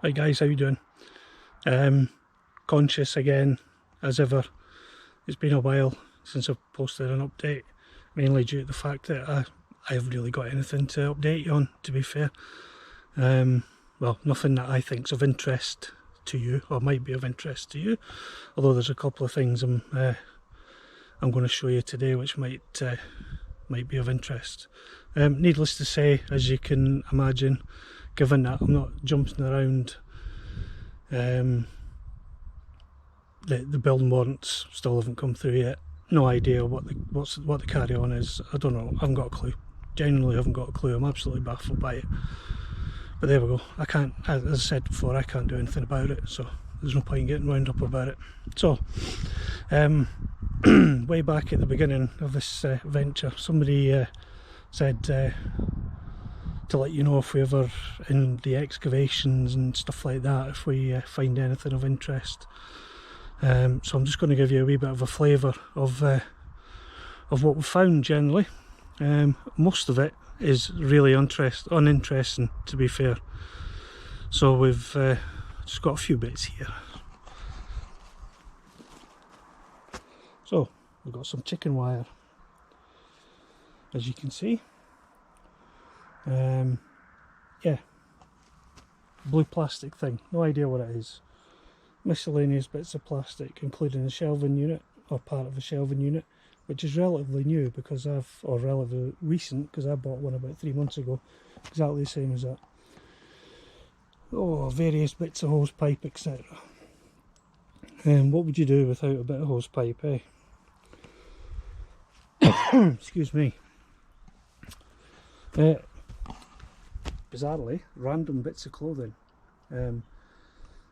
Hi guys, how you doing? Conscious again, as ever. It's been a while since I've posted an update, mainly due to the fact that I haven't really got anything to update you on, to be fair. Well, nothing that I think's of interest to you, or might be of interest to you, although there's a couple of things I'm going to show you today which might be of interest. Needless to say, as you can imagine, given that I'm not jumping around, the building warrants still haven't come through yet. No idea what the carry on is. I don't know. I haven't got a clue. Genuinely haven't got a clue. I'm absolutely baffled by it. But there we go. I can't, as I said before, I can't do anything about it, so there's no point in getting wound up about it. So, way back at the beginning of this venture, somebody said to let you know if we ever, in the excavations and stuff like that, if we find anything of interest. So I'm just going to give you a wee bit of a flavour of what we've found generally. Most of it is really uninteresting, to be fair. So we've just got a few bits here. So we've got some chicken wire, as you can see. Yeah, blue plastic thing, no idea what it is. Miscellaneous bits of plastic, including a shelving unit, or part of a shelving unit, which is relatively new because or relatively recent, because I bought one about 3 months ago, exactly the same as that. Oh, various bits of hose pipe, etc. What would you do without a bit of hose pipe, eh? Excuse me. Bizarrely, random bits of clothing, and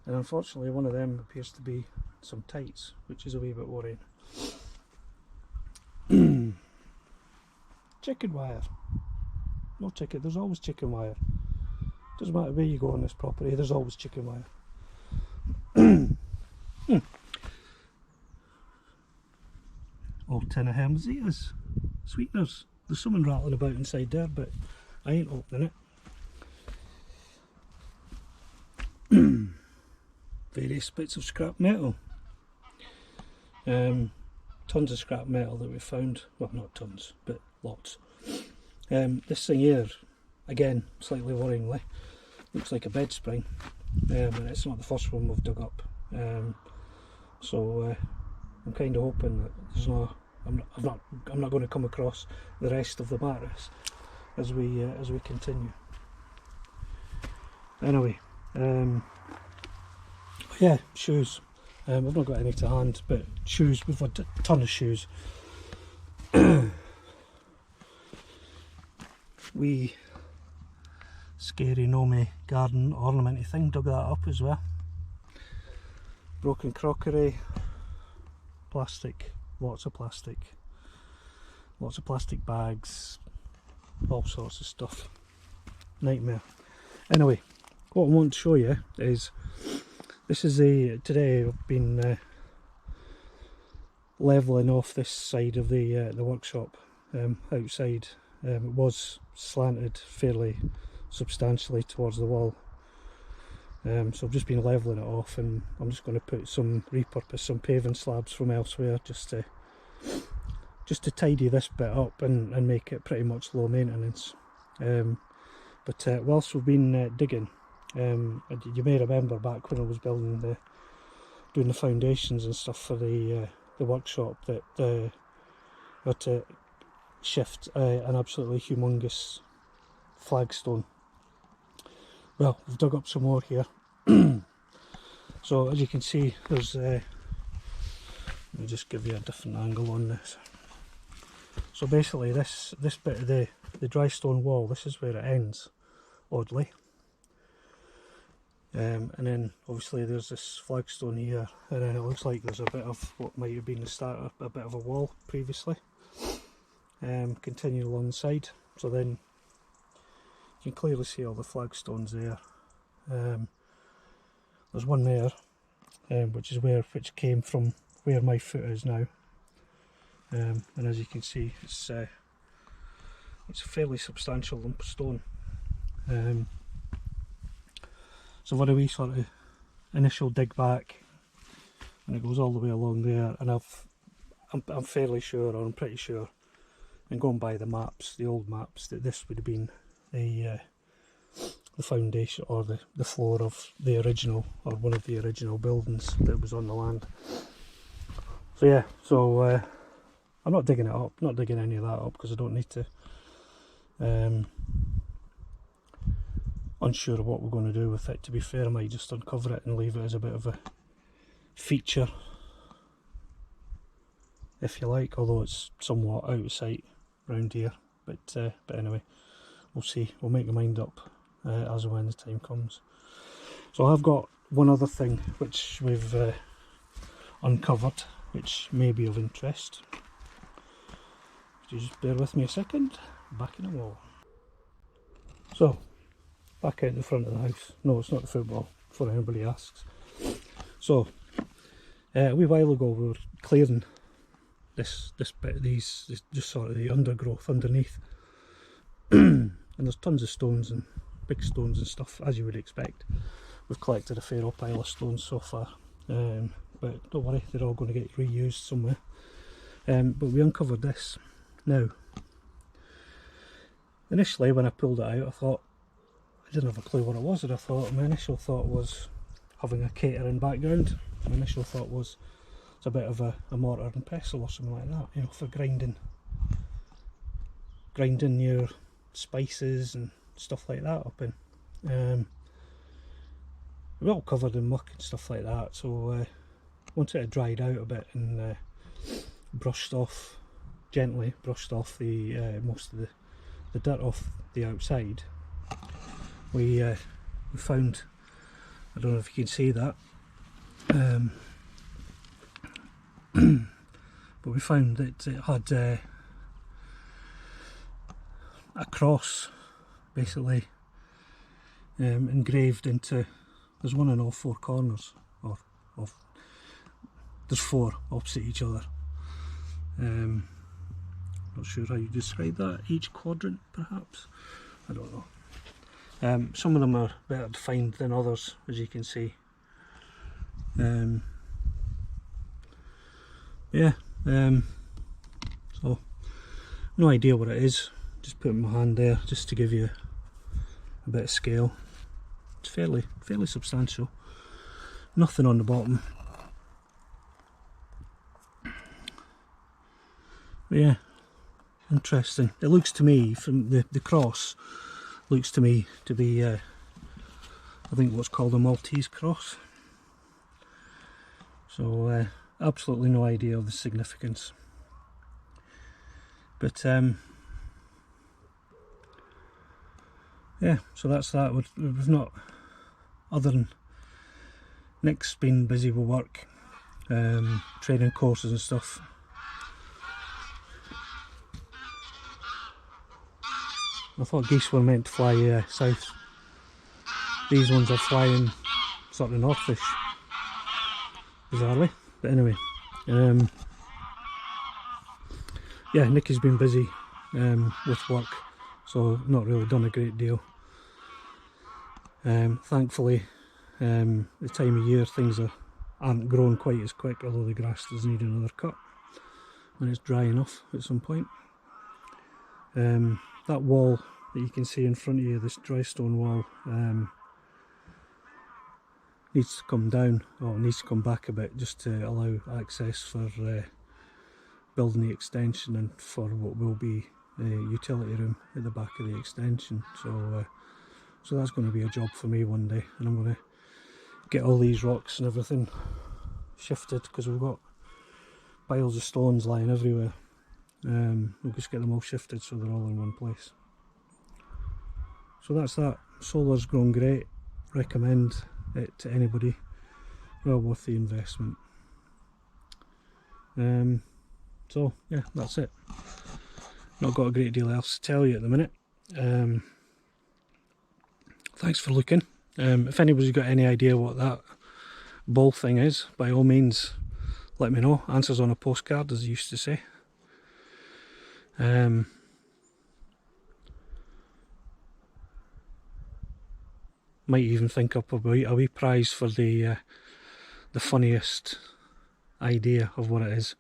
unfortunately one of them appears to be some tights, which is a wee bit worrying. Chicken wire. No ticket, there's always chicken wire. Doesn't matter where you go on this property, there's always chicken wire. Old tin of Hermesitas. Sweeteners. There's someone rattling about inside there, but I ain't opening it. Various bits of scrap metal. Tons of scrap metal that we found. Well, not tons, but lots. This thing here, again, slightly worryingly, looks like a bed spring, and it's not the first one we've dug up. So I'm kind of hoping that there's no. I'm not going to come across the rest of the mattress as we continue. Anyway, yeah, shoes. I've not got any to hand, but shoes. We've got a ton of shoes. We scary Nomi garden ornamenty thing, dug that up as well. Broken crockery, plastic, lots of plastic bags, all sorts of stuff. Nightmare. Anyway, what I want to show you is, this is today I've been levelling off this side of the workshop outside. It was slanted fairly substantially towards the wall, so I've just been levelling it off, and I'm just going to repurpose some paving slabs from elsewhere just to tidy this bit up and make it pretty much low maintenance. But whilst we've been digging, you may remember back when I was doing the foundations and stuff for the workshop, that I had to shift an absolutely humongous flagstone. Well, we've dug up some more here. So as you can see, there's let me just give you a different angle on this. So basically this bit of the dry stone wall, this is where it ends, oddly. And then obviously there's this flagstone here, and then it looks like there's a bit of what might have been the start of a bit of a wall previously. Continue along the side, so then you can clearly see all the flagstones there. There's one there, which came from where my foot is now, and as you can see, it's a fairly substantial lump of stone. So I've had a wee sort of initial dig back, and it goes all the way along there, and I'm fairly sure, or I'm pretty sure, and going by the maps, the old maps, that this would have been the foundation or the floor of the original, or one of the original buildings that was on the land. So yeah, so I'm not digging it up, not digging any of that up because I don't need to. Unsure of what we're going to do with it, to be fair. I might just uncover it and leave it as a bit of a feature, if you like, although it's somewhat out of sight around here, but anyway, we'll see, we'll make the mind up as and when the time comes. So I've got one other thing which we've uncovered, which may be of interest. Just bear with me a second, back in the wall. So, back out in the front of the house. No, it's not the football, before anybody asks. So, a wee while ago we were clearing this bit of these, just sort of the undergrowth underneath. And there's tons of stones and big stones and stuff, as you would expect. We've collected a fair old pile of stones so far, but don't worry, they're all going to get reused somewhere. But we uncovered this. Now, initially when I pulled it out, I thought, I didn't have a clue what it was, and I thought, my initial thought was having a catering background. My initial thought was it's a bit of a mortar and pestle or something like that, you know, for grinding your spices and stuff like that up in. We're all covered in muck and stuff like that, so once it had dried out a bit and gently brushed off the most of the dirt off the outside, we found, I don't know if you can see that, but we found that it had a cross basically engraved into, there's one in all four corners, or there's four opposite each other. Not sure how you describe that, each quadrant perhaps, I don't know. Some of them are better defined than others, as you can see. Yeah, so no idea what it is, just putting my hand there just to give you a bit of scale. It's fairly substantial, nothing on the bottom. But yeah, interesting. It looks to me, from the cross, looks to me to be I think what's called a Maltese cross. So absolutely no idea of the significance, but yeah, so that's that. We've not, other than Nick's been busy with work, training courses and stuff. I thought geese were meant to fly south. These ones are flying sort of northish, bizarrely. But anyway, yeah, Nick has been busy with work, so not really done a great deal. Thankfully, the time of year things aren't growing quite as quick, although the grass does need another cut when it's dry enough at some point. That wall that you can see in front of you, this dry stone wall, needs to come down, or needs to come back a bit, just to allow access for building the extension and for what will be a utility room at the back of the extension. So that's going to be a job for me one day, and I'm going to get all these rocks and everything shifted, because we've got piles of stones lying everywhere. We'll just get them all shifted so they're all in one place. So that's that. Solar's grown great, recommend it to anybody, well worth the investment. So yeah, that's it. Not got a great deal else to tell you at the minute. Thanks for looking. If anybody's got any idea what that ball thing is, by all means let me know. Answers on a postcard, as I used to say. might even think up a wee prize for the funniest idea of what it is.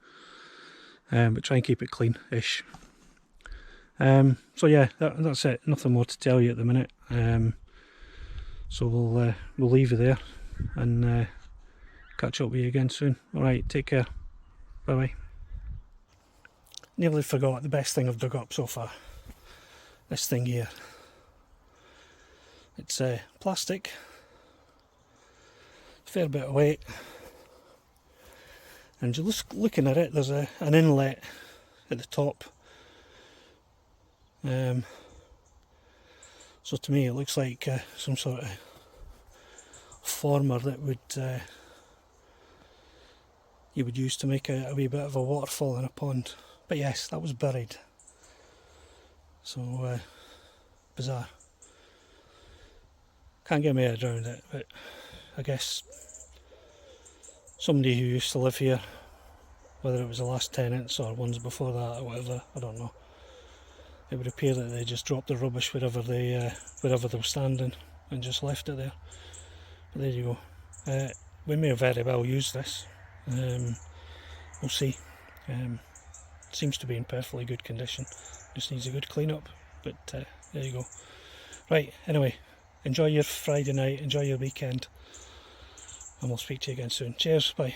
But try and keep it clean-ish. So yeah, that's it. Nothing more to tell you at the minute. So we'll leave you there and catch up with you again soon. Alright, take care. Bye bye. Nearly forgot the best thing I've dug up so far. This thing here. It's plastic. Fair bit of weight. And just looking at it, there's an inlet at the top. So to me it looks like some sort of former that you would use to make a wee bit of a waterfall in a pond. But yes, that was buried. So bizarre. Can't get my head around it, but I guess somebody who used to live here, whether it was the last tenants or ones before that or whatever, I don't know. It would appear that they just dropped the rubbish wherever they were standing and just left it there. But there you go. We may very well use this. We'll see. Seems to be in perfectly good condition. Just needs a good clean up. But there you go. Right, anyway, enjoy your Friday night, enjoy your weekend, and we'll speak to you again soon. Cheers, bye.